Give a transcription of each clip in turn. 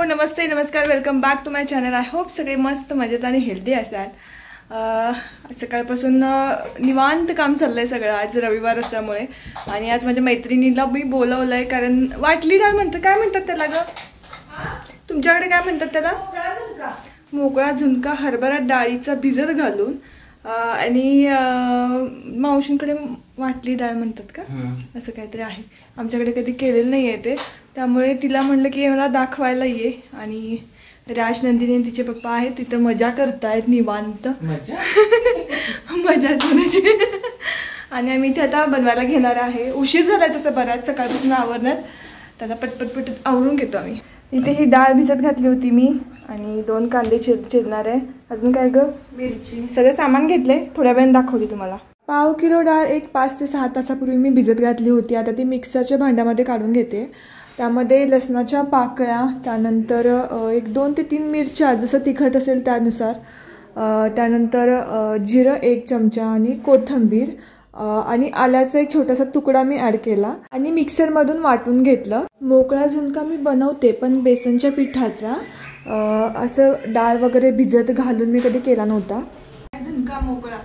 नमस्ते नमस्कार, welcome back to my channel. I hope सगळे मस्त मजेत आणि हेल्दी असाल. सकाळपासून निवांत काम चाललंय सगळं. आज रविवार असल्यामुळे आणि आज माझ्या मैत्रिणीला मी बोलवलंय कारण वाटली डाळ म्हणतात. काय म्हणतात त्याला ग तुमच्याकडे? काय म्हणतात त्याला? मोकळा झुणका हरभरा डाळीचा भिजत घालून आणि मावशींकडे वाटली डाळ म्हणतात का, असं काहीतरी आहे. आमच्याकडे कधी केलेलं नाही आहे ते, त्यामुळे तिला म्हणलं की मला दाखवायला ये. आणि राजनंदिनी आणि तिचे पप्पा आहेत तिथं, मजा करतायत निवांत मजा सुनायची. आणि आम्ही इथे आता बनवायला घेणार आहे. उशीर झालाय तसं बराच सकाळपासून आवरण्यात, त्याला पटपट आवरून घेतो आम्ही. इथे ही डाळ भिजत घातली होती मी आणि 2 कांदे चिरणार आहे. अजून काय ग? मिरची. सगळं सामान घेतलंय, थोड्या वेळाने दाखवते तुम्हाला. पाव किलो डाळ एक 5 ते 6 तासापूर्वी मी भिजत घातली होती. आता ती मिक्सरच्या भांड्यामध्ये काढून घेते. त्यामध्ये लसणाच्या पाकळ्या, त्यानंतर 1-2 ते 3 मिरच्या जसं तिखट असेल त्यानुसार, त्यानंतर जिरं 1 चमचा आणि कोथिंबीर आणि आल्याचा एक छोटासा तुकडा मी ॲड केला आणि मिक्सरमधून वाटून घेतलं. मोकळा झुणका मी बनवते पण बेसनच्या पिठाचा, असं डाळ वगैरे भिजत घालून मी कधी केला नव्हता. झुणका मोकळा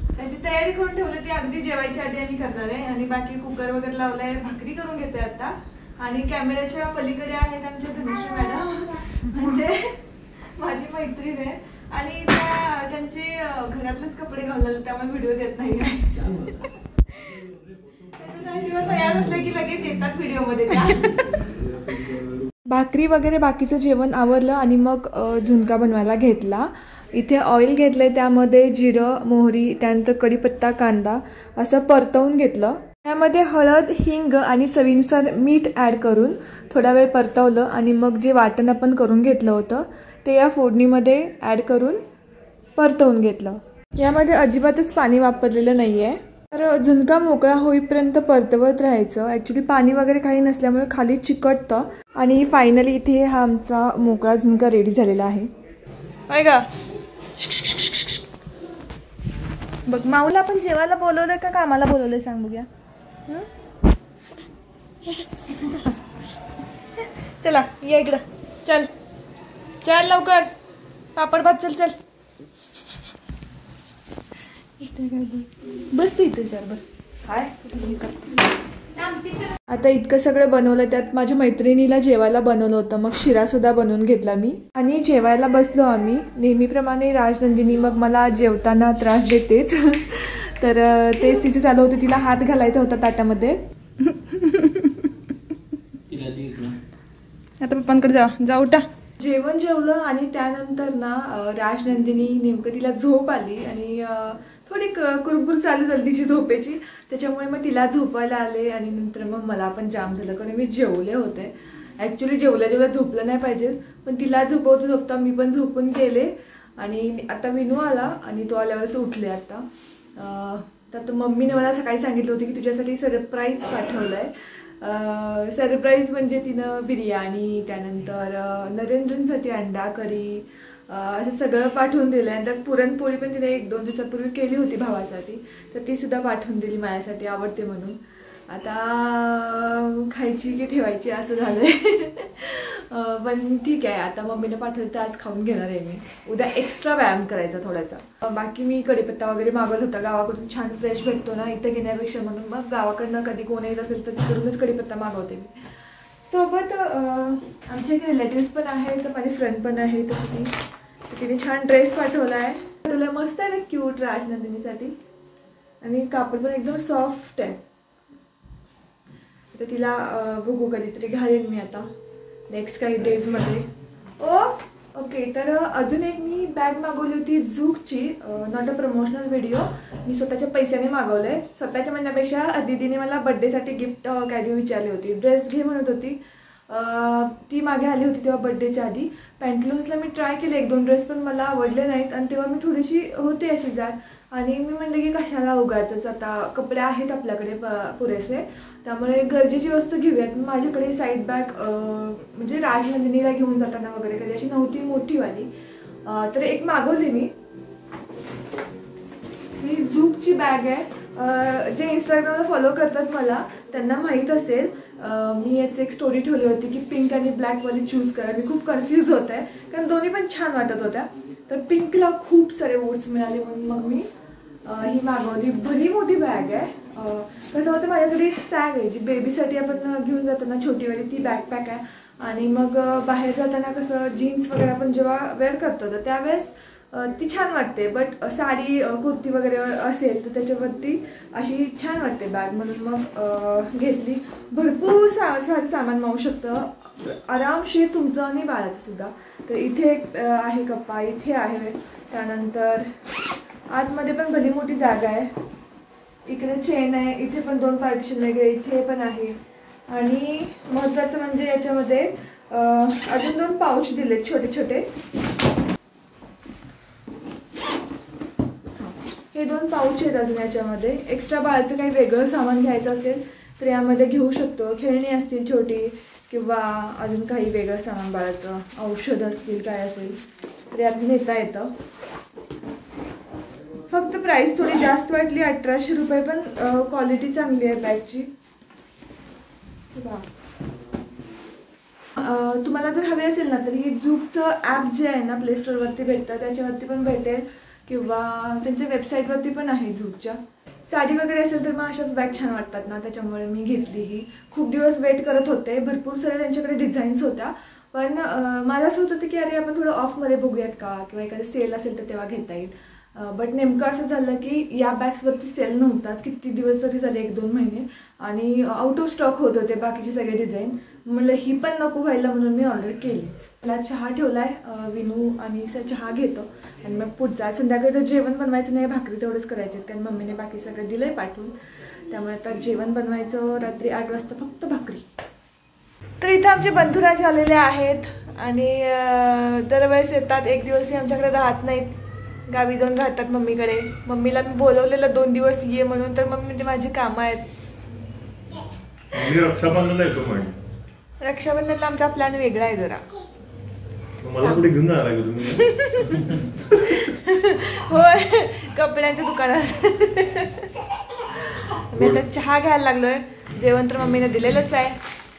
त्याची तयारी करून ठेवली, ती अगदी जेवायच्या आधी आम्ही करणार आहे. आणि बाकी कुकर वगैरे लावलाय, भाकरी करून घेतोय आता. आणि कॅमेऱ्याच्या पलीकडे आहेत आमच्या धनुश्री मॅडम, म्हणजे माझी मैत्रीण आहे. आणि त्यांचे घरातलेच कपडे घालले, त्यामुळे व्हिडिओ देत नाही. तयार असले की लगेच येतात व्हिडिओमध्ये त्या. भाकरी वगैरे बाकीचं जेवण आवरलं आणि मग झुणका बनवायला घेतला. इथे ऑइल घेतलंय, त्यामध्ये जिरं, मोहरी, त्यानंतर कढीपत्ता, कांदा असं परतवून घेतलं. त्यामध्ये हळद, हिंग आणि चवीनुसार मीठ ॲड करून थोडा वेळ परतवलं आणि मग जे वाटण आपण करून घेतलं होतं ते या फोडणीमध्ये ॲड करून परतवून घेतलं. यामध्ये अजिबातच पाणी वापरलेलं नाही आहे. तर झुणका मोकळा होईपर्यंत परतवत राहायचं. ॲक्च्युली पाणी वगैरे काही नसल्यामुळे खाली चिकटतं. आणि फायनली इथे हा आमचा मोकळा झुणका रेडी झालेला आहे. काय का बघ, माऊला आपण जेवायला बोलवलंय का कामाला बोलवलंय सांग बघूया. चला ये इकडं, चल चल लवकर, पापड भात, चल चल. बस तू इथे चार बर. हाय आता इतकं सगळं बनवलं, त्यात माझ्या मैत्रिणीला जेवायला बनवलं होतं. मग शिरा सुद्धा बनवून घेतला मी आणि जेवायला बसलो आम्ही. नेहमीप्रमाणे राजनंदिनी मग मला जेवताना त्रास देतेच. तर तेच तिचे चालू होते, तिला हात घालायचा होता ताटामध्ये. आता पप्पांकडे जा उठा. जेवण जेवलं आणि त्यानंतर ना राजनंदिनी नेमकं तिला झोप आली आणि थोडी कुरबुर चालू झाली तिची झोपेची. त्याच्यामुळे मग तिला झोपायला आले आणि नंतर मग मला पण जाम झालं कारण मी जेवले होते. ॲक्च्युली जेवल्या झोपलं नाही पाहिजे, पण तिला झोपता मी पण झोपून गेले. आणि आता विनू आला आणि तो आल्यावरच उठले आता. तर मम्मीने मला सकाळी सांगितलं होतं की तुझ्यासाठी सरप्राईज पाठवलं आहे. सरप्राईज म्हणजे तिनं बिर्याणी, त्यानंतर नरेंद्रसाठी अंडा करी, असं सगळं पाठवून दिलं. आणि त्यात पुरणपोळी पण तिने 1-2 दिवसापूर्वी केली होती भावासाठी, तर ती सुद्धा पाठवून दिली माझ्यासाठी, आवडते म्हणून. आता खायची की ठेवायची असं झालंय. पण ठीक आहे, आता मम्मीने पाठवलं तर आज खाऊन घेणार आहे मी. उद्या एक्स्ट्रा व्यायाम करायचा थोडासा. बाकी मी कढीपत्ता वगैरे मागवत होता, गावाकडून छान फ्रेश भेटतो ना इथं घेण्यापेक्षा, म्हणून मग गावाकडनं कधी कोण येत असेल तर तिकडूनच कढीपत्ता मागवते मी. सोबत आमचे काही रिलेटिव्स पण आहेत, तर माझी फ्रेंड पण आहे तशी. तिने छान ड्रेस पाठवला आहे, मस्त आहे ना, क्यूट राजनंदिनीसाठी. आणि कापड पण एकदम सॉफ्ट आहे. तर तिला बघू कधीतरी घालेन मी आता नेक्स्ट काही डेजमध्ये. ओके. तर अजून एक मी बॅग मागवली होती झूकची, नॉट अ प्रमोशनल व्हिडिओ. मी स्वतःच्या पैशाने मागवलं आहे. स्वतःच्या म्हणण्यापेक्षा दीदीने मला बड्डेसाठी गिफ्ट काय देऊ विचारली होती. ड्रेस घे म्हणत होती. ती मागे आली होती तेव्हा बड्डेच्या आधी. पॅन्टलून्सला मी ट्राय केले 1-2 ड्रेस, पण मला आवडले नाहीत. आणि तेव्हा मी थोडीशी होते अशी जाड, आणि मी म्हणले की कशाला उगाचच, आता कपडे आहेत आपल्याकडे पुरेसे, त्यामुळे गरजेची वस्तू घेऊयात. माझ्याकडे साईड बॅग म्हणजे राजनंदिनीला घेऊन जाताना वगैरे कधी अशी नव्हती मोठीवाली, तर एक मागवली मी. ही झूकची बॅग आहे. जे इंस्टाग्रामला फॉलो करतात मला त्यांना माहीत असेल. मी याची एक स्टोरी ठेवली होती की पिंक आणि ब्लॅकवाली चूज करा. मी खूप कन्फ्यूज होत आहे कारण दोन्ही पण छान वाटत होत्या. तर पिंकला खूप सारे वोट्स मिळाले म्हणून मग मी ही मागवली. भली मोठी बॅग आहे. कसं होतं माझ्याकडे सॅग आहे जी बेबीसाठी आपण घेऊन जाताना छोटीवाली ती बॅकपॅक आहे. आणि मग बाहेर जाताना कसं जीन्स वगैरे आपण जेव्हा वेअर करतो तर त्यावेळेस ती छान वाटते. बट साडी कुर्ती वगैरे असेल तर त्याच्यावरती अशी छान वाटते बॅग म्हणून मग घेतली. भरपूर सारं सामान मावू शकतं आरामशीर तुमचं आणि बाळाचं सुद्धा. तर इथे एक आहे कप्पा, इथे आहे, त्यानंतर आतमध्ये पण भली मोठी जागा आहे. इकडे चेन आहे, इथे पण 2 पार्टिशन वेगळे इथे पण आहे. आणि महत्त्वाचं म्हणजे याच्यामध्ये अजून 2 पाऊच दिले छोटे छोटे. हे 2 पाऊच आहेत अजून याच्यामध्ये. एक्स्ट्रा बाळाचं काही वेगळं सामान घ्यायचं असेल तर यामध्ये घेऊ शकतो. खेळणी असतील छोटी किंवा अजून काही वेगळं सामान बाळाचं, औषध असतील काय असेल तर यात नेता येतं. फक्त प्राइस थोडी जास्त वाटली 1800 रुपये, पण क्वालिटी चांगली आहे बॅगची. तुम्हाला जर हवे असेल ना तर ही झूपचं ॲप जे आहे ना प्ले स्टोअरवरती भेटतं, त्याच्यावरती पण भेटेल किंवा त्यांच्या वेबसाईटवरती पण आहे झूपच्या. साडी वगैरे असेल तर मग अशाच बॅग छान वाटतात ना, त्याच्यामुळे मी घेतली ही. खूप दिवस वेट करत होते. भरपूर साऱ्या त्यांच्याकडे डिझाईन्स होत्या, पण मला असं होत होतं की अरे आपण थोडं ऑफमध्ये बघूयात का, किंवा एखादं सेल असेल तर तेव्हा घेता येईल. बट नेमकं असं झालं की या बॅग्सवरती सेल नव्हताच. किती दिवस तरी झाले, 1-2 महिने, आणि आउट ऑफ स्टॉक होत होते बाकीचे सगळे डिझाईन. म्हणलं ही पण नको व्हायला म्हणून मी ऑर्डर केलीच. मला चहा ठेवलाय, विनू आणि चहा घेतो आणि मग पुढचा संध्याकाळी तर जेवण बनवायचं नाही, भाकरी तेवढंच करायचे कारण मम्मीने बाकी सगळं दिलंय पाठवून. त्यामुळे आता जेवण बनवायचं रात्री 8 वाजता फक्त भाकरी. तर इथं आमचे बंधुराज आलेले आहेत आणि दरवेळेस येतात. एक दिवसही आमच्याकडे राहत नाहीत, गावी जाऊन राहतात मम्मीकडे. मम्मीला मी बोलवलेलं 2 दिवस ये म्हणून, तर मम्मी माझी कामं आहेत. रक्षाबंधनला येतो म्हणजे रक्षाबंधनला आमचा प्लॅन वेगळा आहे जरा. मला कुठे घेऊन जाणार आहे तुम्ही? होय, कपड्यांच्या दुकानात. मी आता चहा घ्यायला लागलोय. जेवण तर मम्मीने दिलेलंच आहे,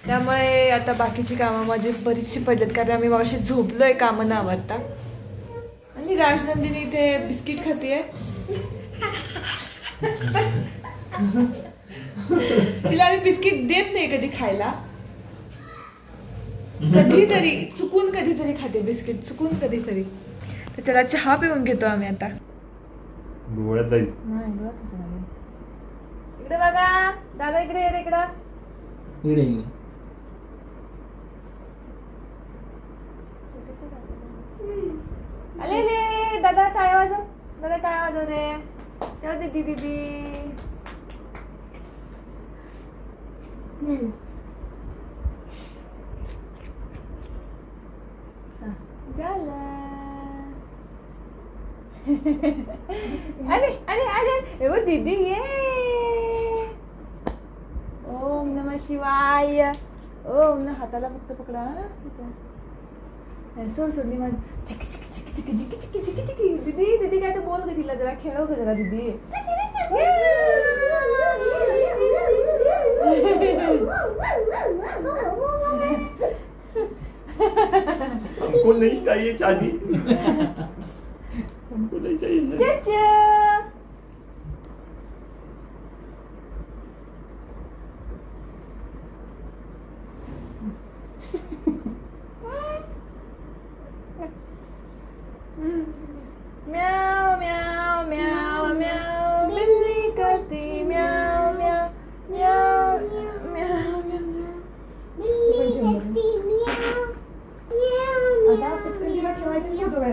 त्यामुळे आता बाकीची कामं माझी बरीचशी पडलेत कारण आम्ही मगाशी झोपलोय कामं न आवरता. आणि राजनंदिनी इथे बिस्किट खातीये. तिला आम्ही बिस्किट देत नाही कधी खायला, कधीतरी चुकून कधीतरी खाते बिस्किट, चुकून कधीतरी. तर त्याला चहा पिऊन घेतो आम्ही आता. डोळ्यात जाईल. इकडे बघा दादा, इकडे ये रे, इकडं आले रे दादा. टाळ्या वाजव दादा, टाळ्या वाजव रे. तेव्हा दीदी दीदी अरे अरे अरे वो दीदी ये. ओम नमः शिवाय. ओम ना हाताला फक्त पकडा सोड सोडली माझी. चिकी चिकी चिकी चिकी चिकी चिकी चिकी चिकी. दीदी दीदी काय तर बोल ग तिला, जरा खेळव ग जरा दीदी. हमको नहीं चाहिए चाची. हमको नहीं चाहिए चाचा. म्याव म्याव म्याव म्याव. बिल्ली करती म्याव म्याव म्याव म्याव म्याव. आता पटकन तिला ठेवायचं फोटो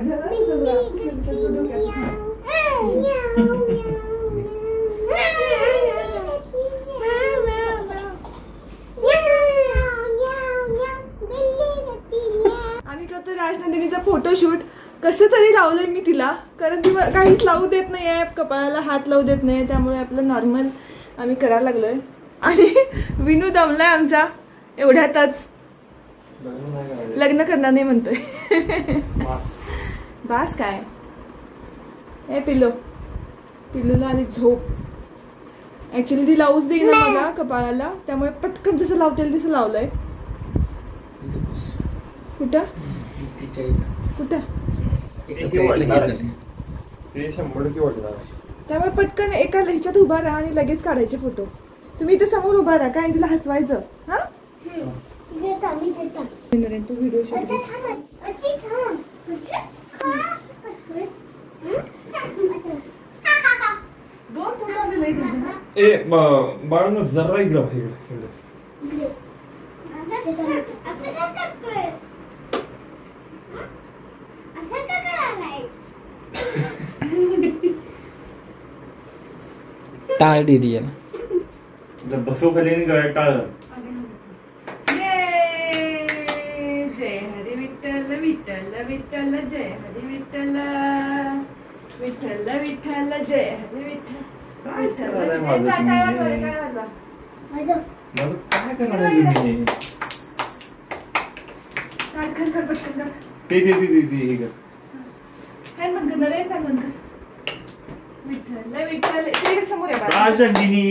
आम्ही करतो राजनंदिनीचा फोटोशूट. कसं तरी लावलंय मी तिला, कारण ती काहीच लावू देत नाही आहे, कपाळाला हात लावू देत नाही, त्यामुळे आपलं नॉर्मल आम्ही करायला लागलोय. आणि विनू दमलाय आमचा एवढ्यातच. लग्न करणार नाही म्हणतोय. बास काय. ए पिल्लू, पिल्लूला आधी झोप. ऍक्च्युली ती लावूच देईना मला कपाळाला, त्यामुळे पटकन जसं लावता येईल तसं लावलंय. कुठं कुठं ते 100% वाटणार. त्यामुळे पटकन एका ह्याच्यात उभा राहा आणि लगेच काढायचे फोटो. तुम्ही इथे समोर उभा राहा काय, तिला हसवायचं. हा तू व्हिडिओ शूट बाळून जरा इकडं टाळ दीदी आहे जर बसव खाली आणि गळ्यात टाळ. जय हरी विठ्ठल विठ्ठल विठ्ठल जय हरी विठ्ठल विठ्ठल विठ्ठल जय हरी विठ्ठल. माझं काय करणार आहे तुम्ही? ते हे कर. फॅन बंद कर रे, फॅन बंद कर. विठ्ठल विठ्ठल इकडे समोर आहे बाळा. काय संगीनी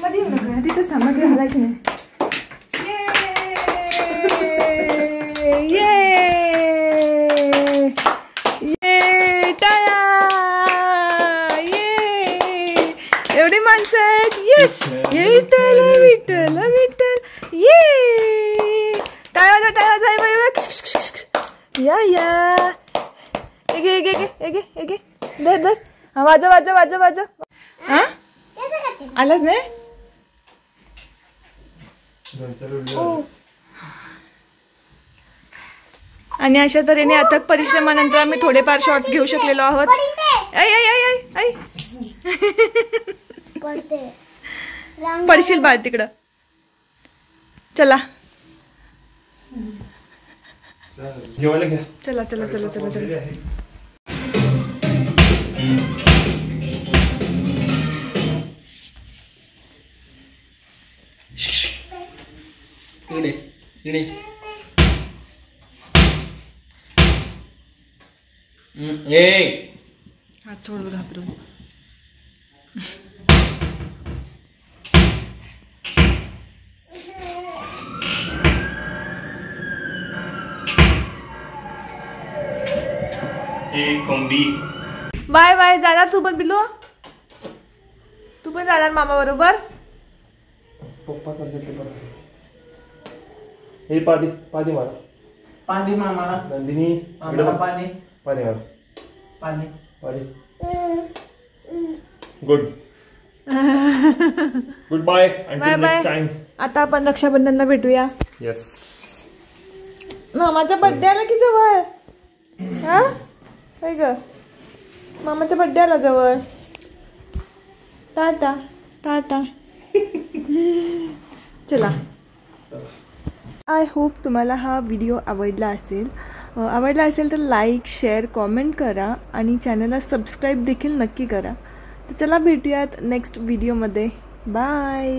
मध्ये येऊ नका, तिथंच थांब, मध्ये हलायचं नाही. एवढी माणसं आहेत. येस विठ्ठल विठ्ठल विठ्ठल. ये टाळा टाळा या या. धर धर. हा वाजव वाजव वाजव वाजव. हा आलाच नाही. आणि अशा तऱ्हेने अथक परिश्रमानंतर आम्ही थोडेफार शॉर्ट्स घेऊ शकलेलो आहोत. आई आई आई आई आई पडशील बाळ तिकडं. चला जेवायला घ्या. चला चला चला चला चला. इकडे इकडे. हात सोड घाबरून. Bye bye. जाणार तू पण बिलू, तू पण जाणार मामा बरोबर. पप्पा चालले ते बरं. हे पादी पादी मारा. पाणी मामाला नंदिनी आम्हाला पाणी पादी मारा. पाणी पादी. Good good bye. Bye bye. आता आपण रक्षाबंधनला भेटूया. येस. मामाचा बर्थडे आला की जवळ. हा काय ग, मामाचा बर्थडे आला जवळ. टाटा टाटा. चला. आय होप तुम्हाला हा व्हिडिओ आवडला असेल तर लाईक शेअर कॉमेंट करा आणि चॅनलला सबस्क्राईब देखील नक्की करा. तर चला भेटूयात नेक्स्ट व्हिडिओमध्ये. बाय.